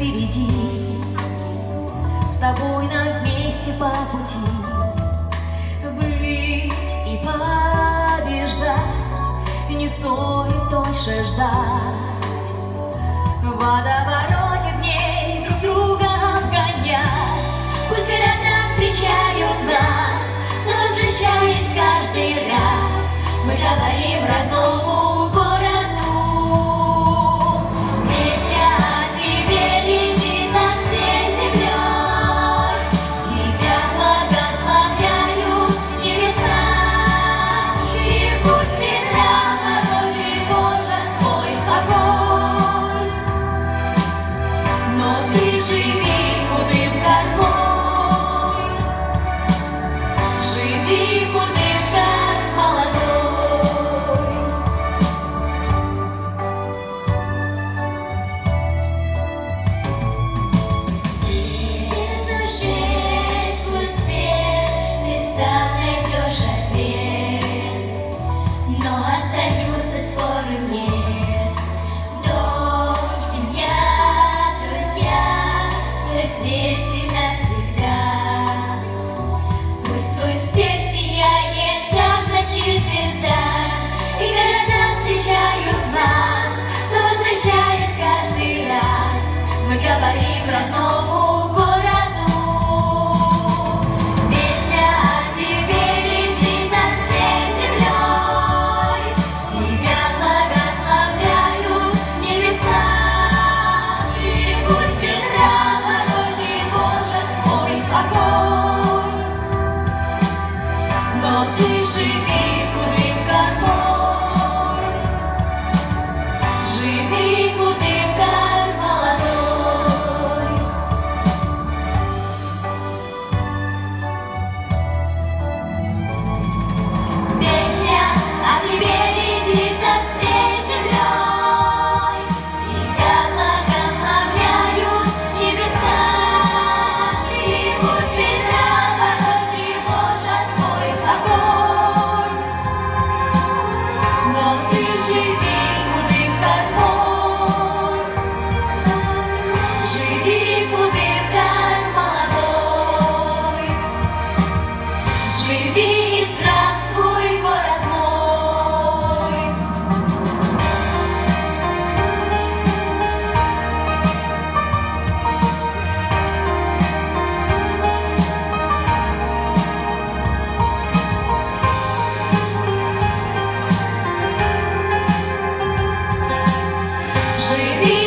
впереди. С тобой нам вместе по пути быть и побеждать. Не стоит дольше ждать. В водовороте дней друг друга обгонять. Пусть города встречают нас, но возвращаясь каждый раз, мы говорим родному городу. Песня о тебе летит над всей землей, тебя благословляют небеса. И пусть нельзя порой тревожит твой покой, но ты живи худым кормой, живи худым как молодой. Ты зажечь свой свет, ты сам найдешь ответ, но остаются споры нет. Дом, семья, друзья, все здесь и навсегда. Пусть твой успех сияет, как в ночи звезда, и города встречают нас, но возвращаясь каждый раз, мы говорим родному городу. Песня о тебе летит над всей землей, тебя благословляют небеса. И пусть беда порой тревожит твой покой, но ты живи худым кормой, живи худым как молодой. Песня о тебе летит над всей землей, тебя благословляют небеса. И пусть ветра порой тревожат твой покой, но ты живи худым кормой, живи худым как молодой. Живи и здравствуй, город мой. Живи